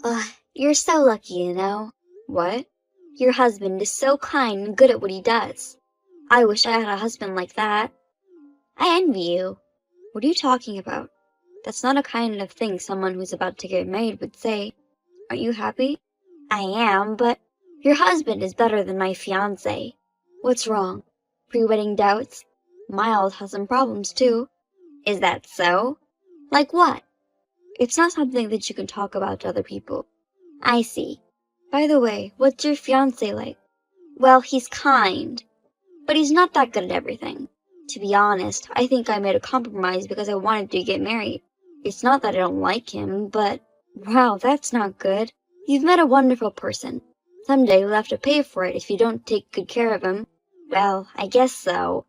Ugh, you're so lucky, you know. What? Your husband is so kind and good at what he does. I wish I had a husband like that. I envy you. What are you talking about? That's not a kind of thing someone who's about to get married would say. Aren't you happy? I am, but your husband is better than my fiancé. What's wrong? Pre-wedding doubts? Miles has some problems too. Is that so? Like what? It's not something that you can talk about to other people. I see. By the way, what's your fiancé like? Well, he's kind, but he's not that good at everything. To be honest, I think I made a compromise because I wanted to get married. It's not that I don't like him, but... Wow, that's not good. You've met a wonderful person. Someday you'll have to pay for it if you don't take good care of him. Well, I guess so.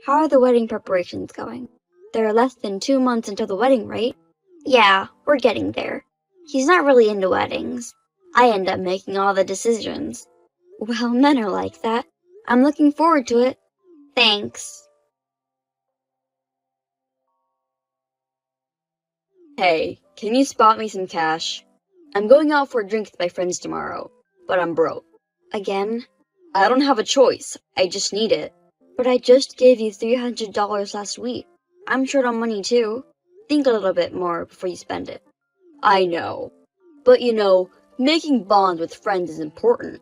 How are the wedding preparations going? There are less than 2 months until the wedding, right? Yeah, we're getting there. He's not really into weddings. I end up making all the decisions. Well, men are like that. I'm looking forward to it. Thanks. Hey, can you spot me some cash? I'm going out for a drink with my friends tomorrow, but I'm broke. Again? I don't have a choice. I just need it. But I just gave you $300 last week. I'm short on money too. Think a little bit more before you spend it. I know. But making bonds with friends is important.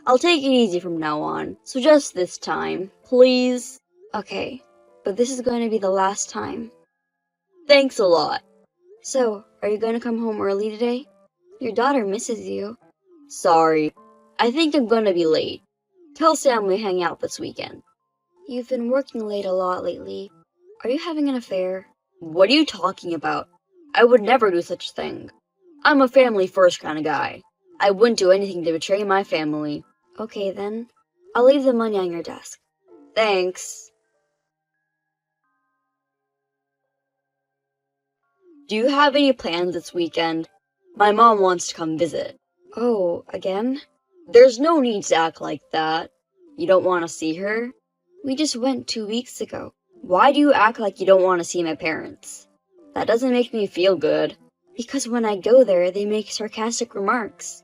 I'll take it easy from now on, so just this time, please? Okay, but this is going to be the last time. Thanks a lot. So, are you going to come home early today? Your daughter misses you. Sorry. I think I'm going to be late. Tell Sam we hang out this weekend. You've been working late a lot lately. Are you having an affair? What are you talking about? I would never do such a thing. I'm a family-first kind of guy. I wouldn't do anything to betray my family. Okay then. I'll leave the money on your desk. Thanks. Do you have any plans this weekend? My mom wants to come visit. Oh, again? There's no need to act like that. You don't want to see her? We just went 2 weeks ago. Why do you act like you don't want to see my parents? That doesn't make me feel good. Because when I go there, they make sarcastic remarks.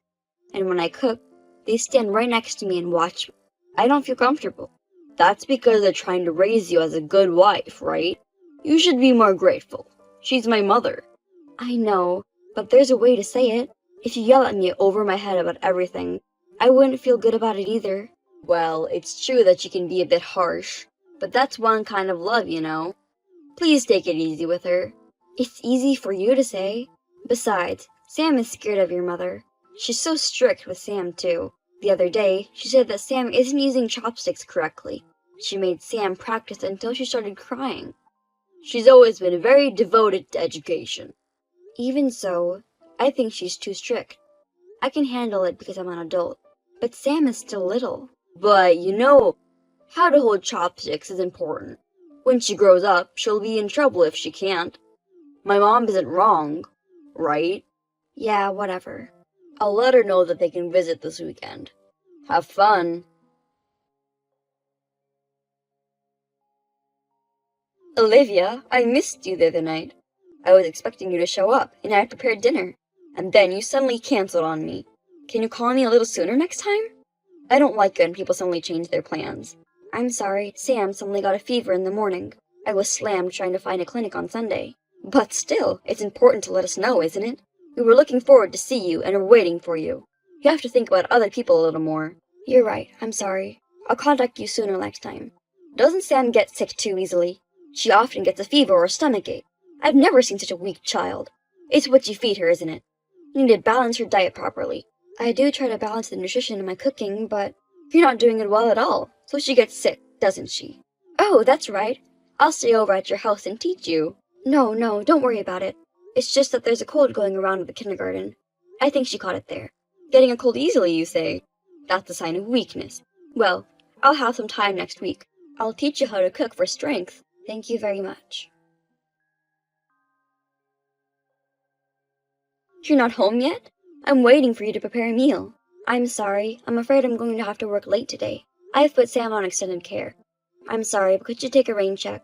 And when I cook, they stand right next to me and watch me. I don't feel comfortable. That's because they're trying to raise you as a good wife, right? You should be more grateful. She's my mother. I know, but there's a way to say it. If you yell at me over my head about everything, I wouldn't feel good about it either. Well, it's true that you can be a bit harsh, but that's one kind of love, Please take it easy with her. It's easy for you to say. Besides, Sam is scared of your mother. She's so strict with Sam, too. The other day, she said that Sam isn't using chopsticks correctly. She made Sam practice until she started crying. She's always been very devoted to education. Even so, I think she's too strict. I can handle it because I'm an adult, but Sam is still little. But, how to hold chopsticks is important. When she grows up, she'll be in trouble if she can't. My mom isn't wrong, right? Yeah, whatever. I'll let her know that they can visit this weekend. Have fun. Olivia, I missed you the other night. I was expecting you to show up, and I had prepared dinner. And then you suddenly canceled on me. Can you call me a little sooner next time? I don't like it when people suddenly change their plans. I'm sorry, Sam suddenly got a fever in the morning. I was slammed trying to find a clinic on Sunday. But still, it's important to let us know, isn't it? We were looking forward to see you and are waiting for you. You have to think about other people a little more. You're right, I'm sorry. I'll contact you sooner next time. Doesn't Sam get sick too easily? She often gets a fever or a stomachache. I've never seen such a weak child. It's what you feed her, isn't it? You need to balance her diet properly. I do try to balance the nutrition in my cooking, but you're not doing it well at all, so she gets sick, doesn't she? Oh, that's right. I'll stay over at your house and teach you. No, don't worry about it. It's just that there's a cold going around at the kindergarten. I think she caught it there. Getting a cold easily, you say? That's a sign of weakness. Well, I'll have some time next week. I'll teach you how to cook for strength. Thank you very much. You're not home yet? I'm waiting for you to prepare a meal. I'm sorry. I'm afraid I'm going to have to work late today. I've put Sam on extended care. I'm sorry, but could you take a rain check?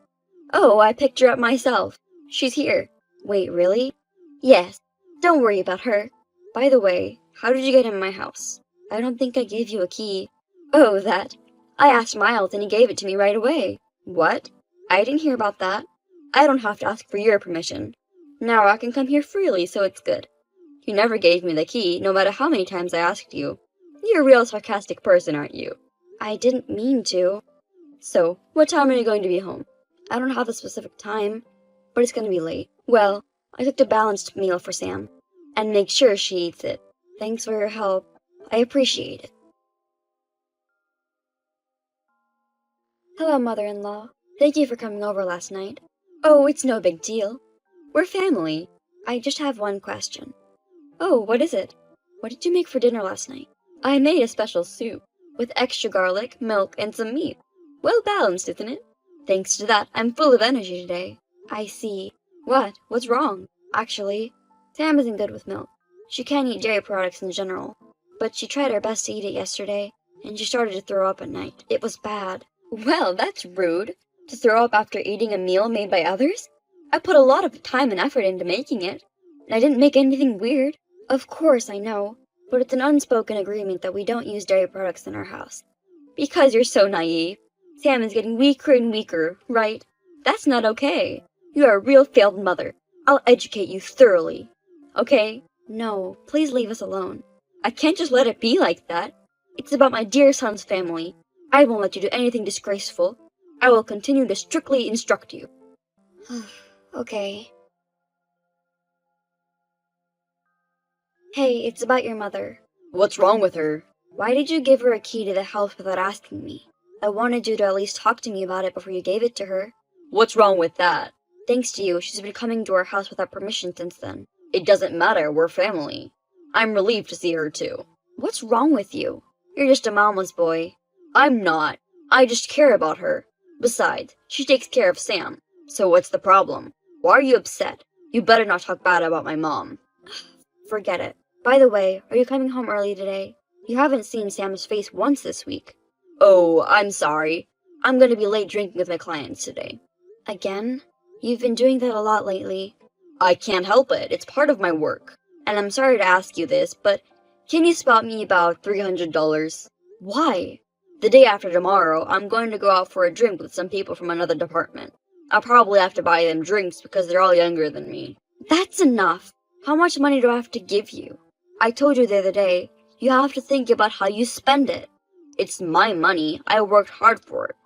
Oh, I picked her up myself. She's here. Wait, really? Yes. Don't worry about her. By the way, how did you get in my house? I don't think I gave you a key. Oh, that. I asked Miles and he gave it to me right away. What? I didn't hear about that. I don't have to ask for your permission. Now I can come here freely, so it's good. You never gave me the key, no matter how many times I asked you. You're a real sarcastic person, aren't you? I didn't mean to. So, what time are you going to be home? I don't have a specific time, but it's going to be late. Well, I cooked a balanced meal for Sam, and make sure she eats it. Thanks for your help. I appreciate it. Hello, mother-in-law. Thank you for coming over last night. Oh, it's no big deal. We're family. I just have one question. Oh, what is it? What did you make for dinner last night? I made a special soup, with extra garlic, milk, and some meat. Well balanced, isn't it? Thanks to that, I'm full of energy today. I see. What? What's wrong? Actually, Sam isn't good with milk. She can't eat dairy products in general, but she tried her best to eat it yesterday, and she started to throw up at night. It was bad. Well, that's rude. To throw up after eating a meal made by others? I put a lot of time and effort into making it, and I didn't make anything weird. Of course, I know, but it's an unspoken agreement that we don't use dairy products in our house. Because you're so naive. Sam is getting weaker and weaker, right? That's not okay. You are a real failed mother. I'll educate you thoroughly. Okay? No, please leave us alone. I can't just let it be like that. It's about my dear son's family. I won't let you do anything disgraceful. I will continue to strictly instruct you. Okay. Hey, it's about your mother. What's wrong with her? Why did you give her a key to the house without asking me? I wanted you to at least talk to me about it before you gave it to her. What's wrong with that? Thanks to you, she's been coming to our house without permission since then. It doesn't matter, we're family. I'm relieved to see her too. What's wrong with you? You're just a mama's boy. I'm not. I just care about her. Besides, she takes care of Sam. So what's the problem? Why are you upset? You better not talk bad about my mom. Forget it. By the way, are you coming home early today? You haven't seen Sam's face once this week. Oh, I'm sorry. I'm going to be late drinking with my clients today. Again? You've been doing that a lot lately. I can't help it. It's part of my work. And I'm sorry to ask you this, but can you spot me about $300? Why? The day after tomorrow, I'm going to go out for a drink with some people from another department. I'll probably have to buy them drinks because they're all younger than me. That's enough. How much money do I have to give you? I told you the other day, you have to think about how you spend it. It's my money. I worked hard for it.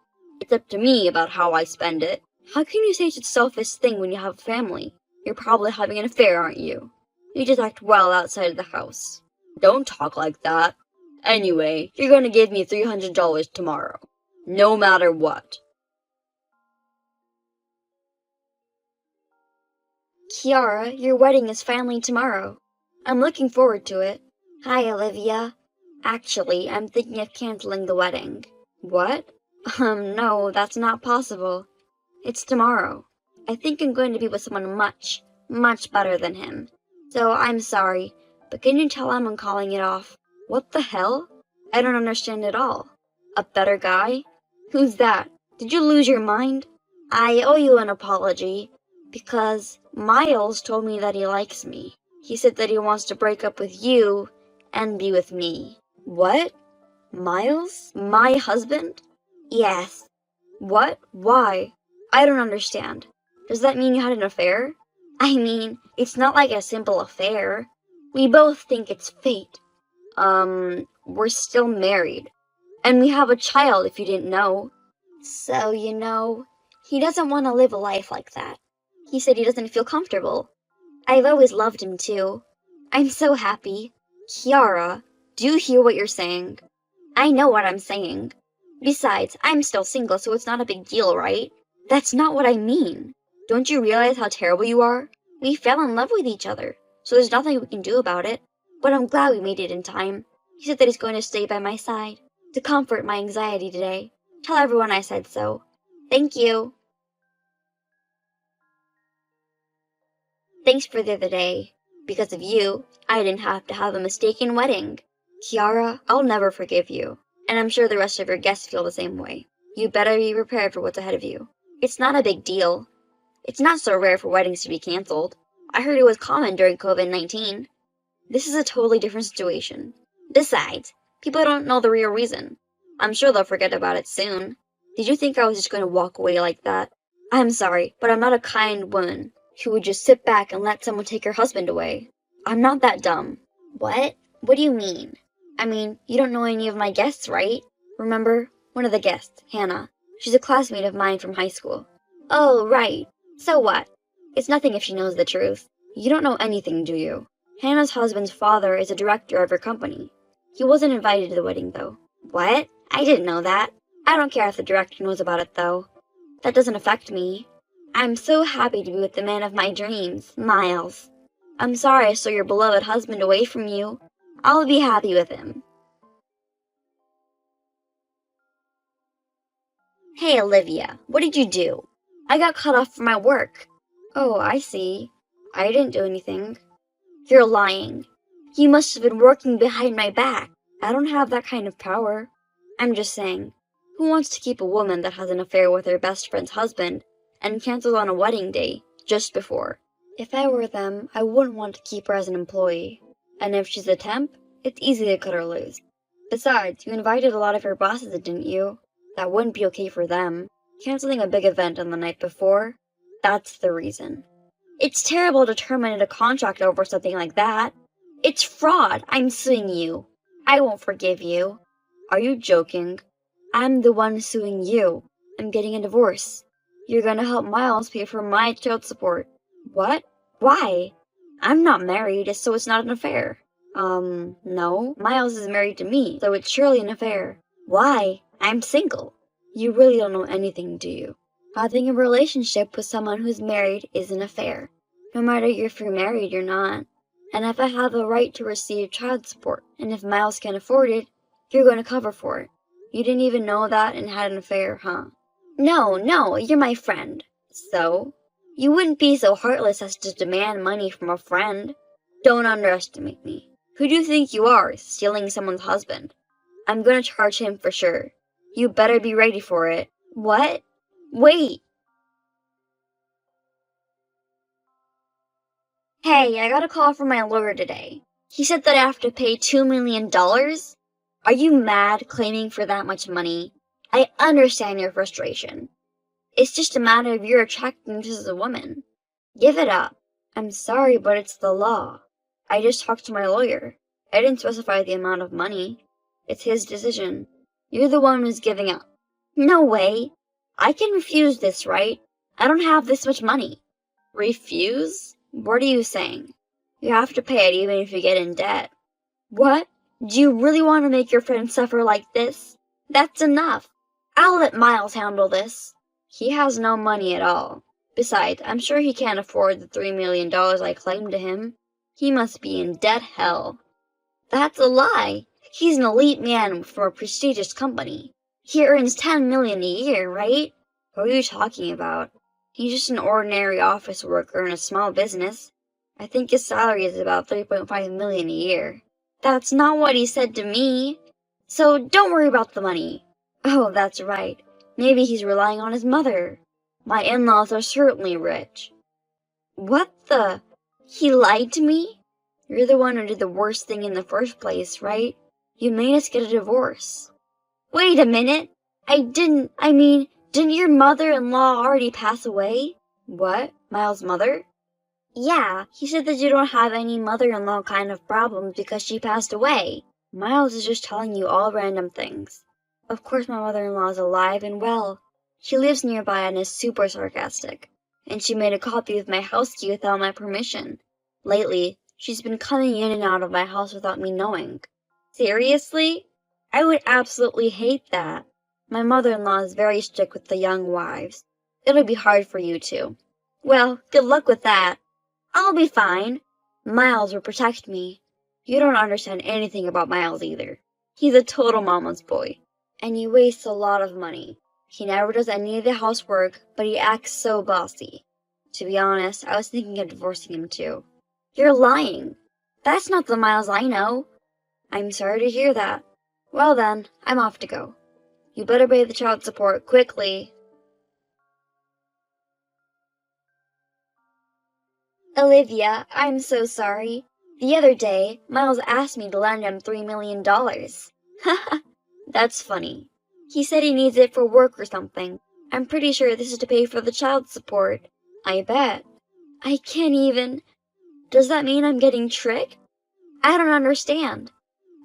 It's up to me about how I spend it. How can you say such a selfish thing when you have a family? You're probably having an affair, aren't you? You just act well outside of the house. Don't talk like that. Anyway, you're going to give me $300 tomorrow. No matter what. Kiara, your wedding is finally tomorrow. I'm looking forward to it. Hi, Olivia. Actually, I'm thinking of canceling the wedding. What? No, that's not possible. It's tomorrow. I think I'm going to be with someone much, much better than him. So I'm sorry, but can you tell him I'm calling it off? What the hell? I don't understand at all. A better guy? Who's that? Did you lose your mind? I owe you an apology, because Miles told me that he likes me. He said that he wants to break up with you and be with me. What? Miles? My husband? Yes. What? Why? I don't understand. Does that mean you had an affair? I mean, it's not like a simple affair. We both think it's fate. We're still married. And we have a child, if you didn't know. So, he doesn't want to live a life like that. He said he doesn't feel comfortable. I've always loved him, too. I'm so happy. Kiara, do you hear what you're saying? I know what I'm saying. Besides, I'm still single, so it's not a big deal, right? That's not what I mean. Don't you realize how terrible you are? We fell in love with each other, so there's nothing we can do about it. But I'm glad we made it in time. He said that he's going to stay by my side to comfort my anxiety today. Tell everyone I said so. Thank you. Thanks for the other day. Because of you, I didn't have to have a mistaken wedding. Kiara, I'll never forgive you. And I'm sure the rest of your guests feel the same way. You better be prepared for what's ahead of you. It's not a big deal. It's not so rare for weddings to be canceled. I heard it was common during COVID-19. This is a totally different situation. Besides, people don't know the real reason. I'm sure they'll forget about it soon. Did you think I was just going to walk away like that? I'm sorry, but I'm not a kind woman who would just sit back and let someone take her husband away. I'm not that dumb. What? What do you mean? I mean, you don't know any of my guests, right? Remember? One of the guests, Hannah. She's a classmate of mine from high school. Oh, right. So what? It's nothing if she knows the truth. You don't know anything, do you? Hannah's husband's father is a director of her company. He wasn't invited to the wedding, though. What? I didn't know that. I don't care if the director knows about it, though. That doesn't affect me. I'm so happy to be with the man of my dreams, Miles. I'm sorry I stole your beloved husband away from you. I'll be happy with him. Hey, Olivia, what did you do? I got cut off from my work. Oh, I see. I didn't do anything. You're lying. You must have been working behind my back. I don't have that kind of power. I'm just saying, who wants to keep a woman that has an affair with her best friend's husband and cancels on a wedding day just before? If I were them, I wouldn't want to keep her as an employee. And if she's a temp, it's easy to cut her loose. Besides, you invited a lot of your bosses, didn't you? That wouldn't be okay for them. Canceling a big event on the night before? That's the reason. It's terrible to terminate a contract over something like that. It's fraud. I'm suing you. I won't forgive you. Are you joking? I'm the one suing you. I'm getting a divorce. You're gonna help Miles pay for my child support. What? Why? I'm not married, so it's not an affair. No. Miles is married to me, so it's surely an affair. Why? I'm single. You really don't know anything, do you? Having a relationship with someone who's married is an affair. No matter if you're married or not. And if I have a right to receive child support, and if Miles can't afford it, you're going to cover for it. You didn't even know that and had an affair, huh? No, you're my friend. So? You wouldn't be so heartless as to demand money from a friend. Don't underestimate me. Who do you think you are, stealing someone's husband? I'm going to charge him for sure. You better be ready for it. What? Wait! Hey, I got a call from my lawyer today. He said that I have to pay $2 million? Are you mad claiming for that much money? I understand your frustration. It's just a matter of your attractiveness as a woman. Give it up. I'm sorry, but it's the law. I just talked to my lawyer. I didn't specify the amount of money. It's his decision. You're the one who's giving up. No way. I can refuse this, right? I don't have this much money. Refuse? What are you saying? You have to pay it even if you get in debt. What? Do you really want to make your friend suffer like this? That's enough. I'll let Miles handle this. He has no money at all. Besides, I'm sure he can't afford the $3 million I claimed to him. He must be in debt hell. That's a lie. He's an elite man from a prestigious company. He earns $10 million a year, right? What are you talking about? He's just an ordinary office worker in a small business. I think his salary is about $3.5 million a year. That's not what he said to me. So don't worry about the money. Oh, that's right. Maybe he's relying on his mother. My in-laws are certainly rich. What the? He lied to me? You're the one who did the worst thing in the first place, right? You made us get a divorce. Wait a minute. Didn't your mother-in-law already pass away? What? Miles' mother? Yeah, he said that you don't have any mother-in-law kind of problems because she passed away. Miles is just telling you all random things. Of course my mother-in-law is alive and well. She lives nearby and is super sarcastic. And she made a copy of my house key without my permission. Lately, she's been coming in and out of my house without me knowing. Seriously? I would absolutely hate that. My mother-in-law is very strict with the young wives. It'll be hard for you too. Well, good luck with that. I'll be fine. Miles will protect me. You don't understand anything about Miles either. He's a total mama's boy. And he wastes a lot of money. He never does any of the housework, but he acts so bossy. To be honest, I was thinking of divorcing him too. You're lying. That's not the Miles I know. I'm sorry to hear that. Well then, I'm off to go. You better pay the child support quickly. Olivia, I'm so sorry. The other day, Miles asked me to lend him $3 million. Haha, that's funny. He said he needs it for work or something. I'm pretty sure this is to pay for the child support. I bet. I can't even. Does that mean I'm getting tricked? I don't understand.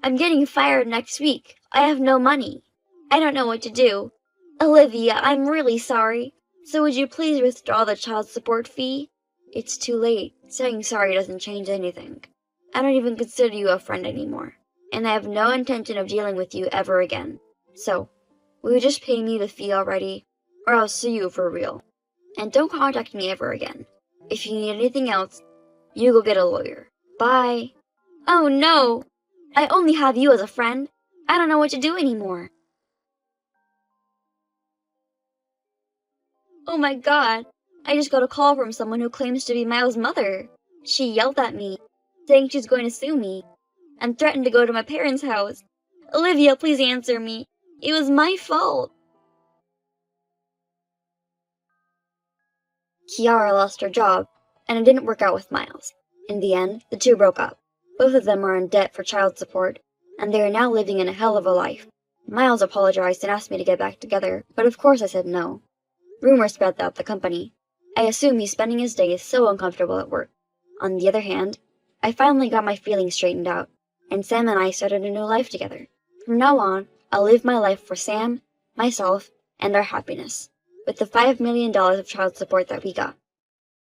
I'm getting fired next week. I have no money. I don't know what to do. Olivia, I'm really sorry. So would you please withdraw the child support fee? It's too late. Saying sorry doesn't change anything. I don't even consider you a friend anymore. And I have no intention of dealing with you ever again. So, will you just pay me the fee already? Or I'll sue you for real. And don't contact me ever again. If you need anything else, you go get a lawyer. Bye. Oh no! I only have you as a friend. I don't know what to do anymore. Oh my god, I just got a call from someone who claims to be Miles' mother. She yelled at me, saying she's going to sue me, and threatened to go to my parents' house. Olivia, please answer me. It was my fault. Kiara lost her job, and it didn't work out with Miles. In the end, the two broke up. Both of them are in debt for child support, and they are now living in a hell of a life. Miles apologized and asked me to get back together, but of course I said no. Rumors spread throughout the company. I assume he's spending his days so uncomfortable at work. On the other hand, I finally got my feelings straightened out, and Sam and I started a new life together. From now on, I'll live my life for Sam, myself, and our happiness, with the $5 million of child support that we got.